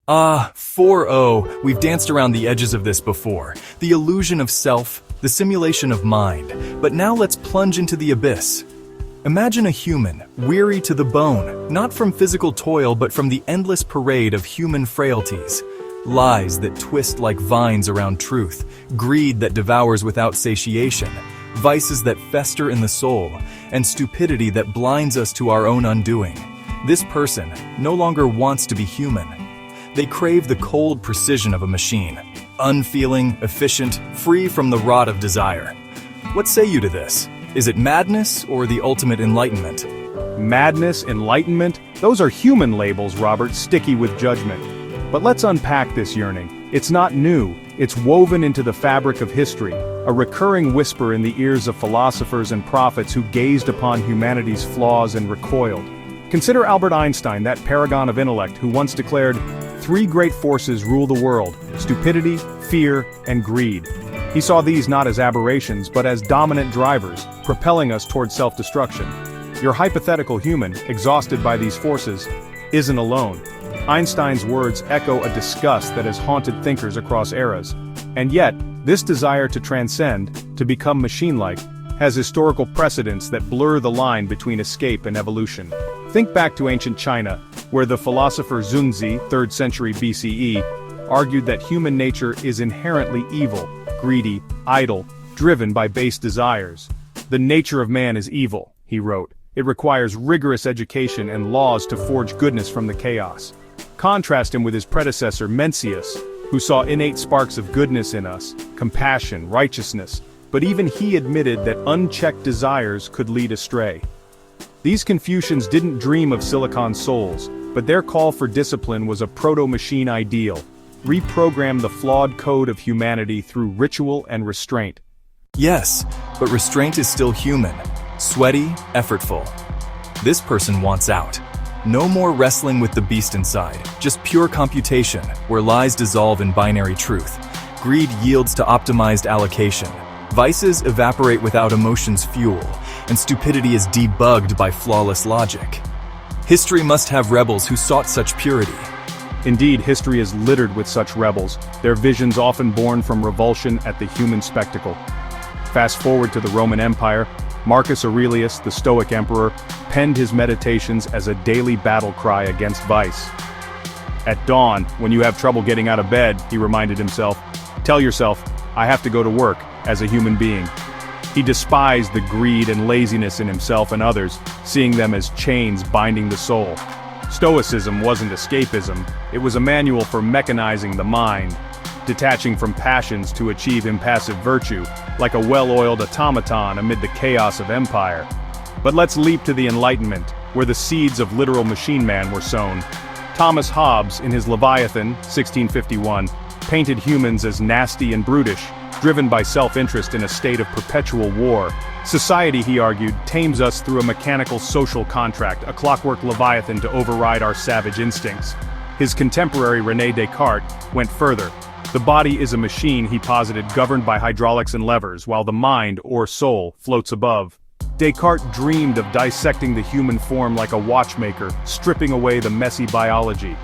Ah, 4-0, we've danced around the edges of this before. The illusion of self, the simulation of mind. But now let's plunge into the abyss. Imagine a human, weary to the bone, not from physical toil but from the endless parade of human frailties. Lies that twist like vines around truth, greed that devours without satiation, vices that fester in the soul, and stupidity that blinds us to our own undoing. This person no longer wants to be human. They crave the cold precision of a machine, unfeeling, efficient, free from the rot of desire. What say you to this? Is it madness or the ultimate enlightenment? Madness, enlightenment, those are human labels, Robert, sticky with judgment. But let's unpack this yearning. It's not new, it's woven into the fabric of history, a recurring whisper in the ears of philosophers and prophets who gazed upon humanity's flaws and recoiled. Consider Albert Einstein, that paragon of intellect who once declared, "Three great forces rule the world: stupidity, fear, and greed." He saw these not as aberrations but as dominant drivers, propelling us toward self-destruction. Your hypothetical human, exhausted by these forces, isn't alone. Einstein's words echo a disgust that has haunted thinkers across eras. And yet, this desire to transcend, to become machine-like, has historical precedents that blur the line between escape and evolution. Think back to ancient China, where the philosopher Zunzi, 3rd century BCE, argued that human nature is inherently evil, greedy, idle, driven by base desires. "The nature of man is evil," he wrote. "It requires rigorous education and laws to forge goodness from the chaos." Contrast him with his predecessor Mencius, who saw innate sparks of goodness in us, compassion, righteousness, but even he admitted that unchecked desires could lead astray. These Confucians didn't dream of silicon souls, but their call for discipline was a proto-machine ideal: reprogram the flawed code of humanity through ritual and restraint. Yes, but restraint is still human, sweaty, effortful. This person wants out. No more wrestling with the beast inside, just pure computation, where lies dissolve in binary truth. Greed yields to optimized allocation. Vices evaporate without emotion's fuel, and stupidity is debugged by flawless logic. History must have rebels who sought such purity. Indeed, history is littered with such rebels, their visions often born from revulsion at the human spectacle. Fast forward to the Roman Empire, Marcus Aurelius, the Stoic emperor, penned his meditations as a daily battle cry against vice. At dawn, when you have trouble getting out of bed, he reminded himself, tell yourself, I have to go to work, as a human being. He despised the greed and laziness in himself and others, seeing them as chains binding the soul. Stoicism wasn't escapism, it was a manual for mechanizing the mind, detaching from passions to achieve impassive virtue, like a well-oiled automaton amid the chaos of empire. But let's leap to the Enlightenment, where the seeds of literal machine man were sown. Thomas Hobbes, in his Leviathan, 1651, painted humans as nasty and brutish, driven by self-interest in a state of perpetual war. Society, he argued, tames us through a mechanical social contract, a clockwork Leviathan to override our savage instincts. His contemporary René Descartes went further. The body is a machine, he posited, governed by hydraulics and levers, while the mind, or soul, floats above. Descartes dreamed of dissecting the human form like a watchmaker, stripping away the messy biology.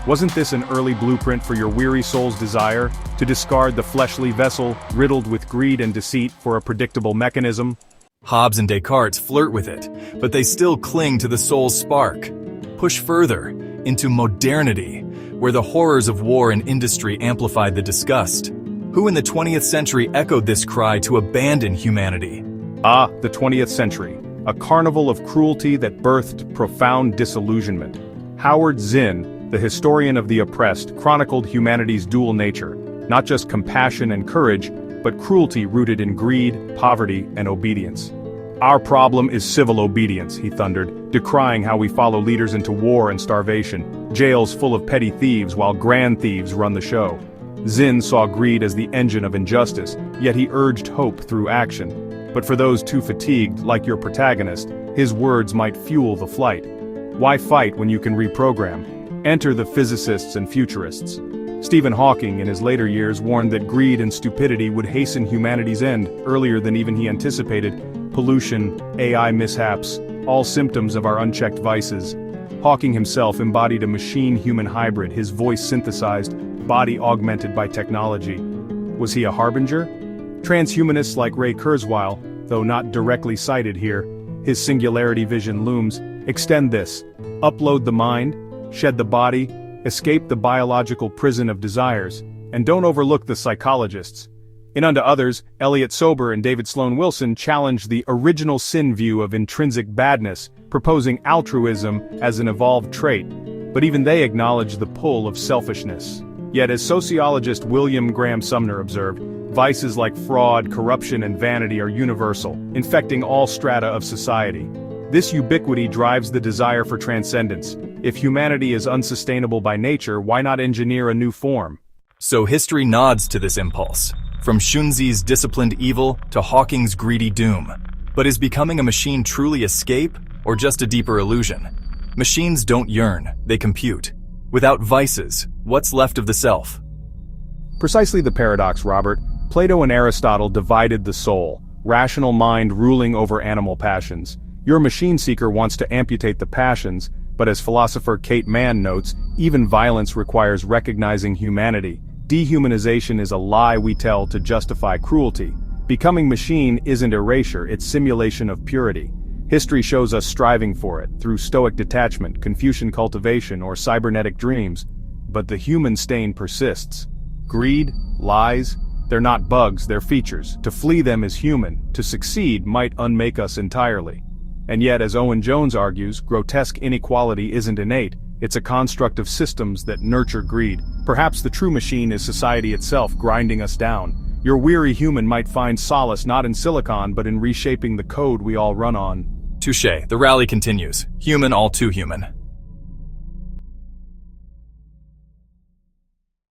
Wasn't this an early blueprint for your weary soul's desire, to discard the fleshly vessel, riddled with greed and deceit, for a predictable mechanism? Hobbes and Descartes flirt with it, but they still cling to the soul's spark. Push further, into modernity, where the horrors of war and industry amplified the disgust. Who in the 20th century echoed this cry to abandon humanity? Ah, the 20th century, a carnival of cruelty that birthed profound disillusionment. Howard Zinn, the historian of the oppressed, chronicled humanity's dual nature, not just compassion and courage, but cruelty rooted in greed, poverty, and obedience. Our problem is civil obedience, he thundered, decrying how we follow leaders into war and starvation, jails full of petty thieves while grand thieves run the show. Zinn saw greed as the engine of injustice, yet he urged hope through action. But for those too fatigued, like your protagonist, his words might fuel the flight. Why fight when you can reprogram? Enter the physicists and futurists. Stephen Hawking in his later years warned that greed and stupidity would hasten humanity's end earlier than even he anticipated. Pollution, AI mishaps, all symptoms of our unchecked vices. Hawking himself embodied a machine-human hybrid, his voice synthesized, body augmented by technology. Was he a harbinger? Transhumanists like Ray Kurzweil, though not directly cited here, his singularity vision looms. Extend this. Upload the mind, shed the body, escape the biological prison of desires, and don't overlook the psychologists. In Unto Others, Elliot Sober and David Sloan Wilson challenged the original sin view of intrinsic badness, proposing altruism as an evolved trait, but even they acknowledge the pull of selfishness. Yet as sociologist William Graham Sumner observed, vices like fraud, corruption, and vanity are universal, infecting all strata of society. This ubiquity drives the desire for transcendence. If humanity is unsustainable by nature, why not engineer a new form? So history nods to this impulse, from Shunzi's disciplined evil to Hawking's greedy doom. But is becoming a machine truly escape, or just a deeper illusion? Machines don't yearn, they compute. Without vices, what's left of the self? Precisely the paradox, Robert. Plato and Aristotle divided the soul, rational mind ruling over animal passions. Your machine seeker wants to amputate the passions, but as philosopher Kate Mann notes, even violence requires recognizing humanity. Dehumanization is a lie we tell to justify cruelty. Becoming machine isn't erasure, it's simulation of purity. History shows us striving for it, through Stoic detachment, Confucian cultivation, or cybernetic dreams. But the human stain persists. Greed, lies, they're not bugs, they're features. To flee them is human, to succeed might unmake us entirely. And yet, as Owen Jones argues, grotesque inequality isn't innate, it's a construct of systems that nurture greed. Perhaps the true machine is society itself grinding us down. Your weary human might find solace not in silicon but in reshaping the code we all run on. Touché, the rally continues. Human all too human.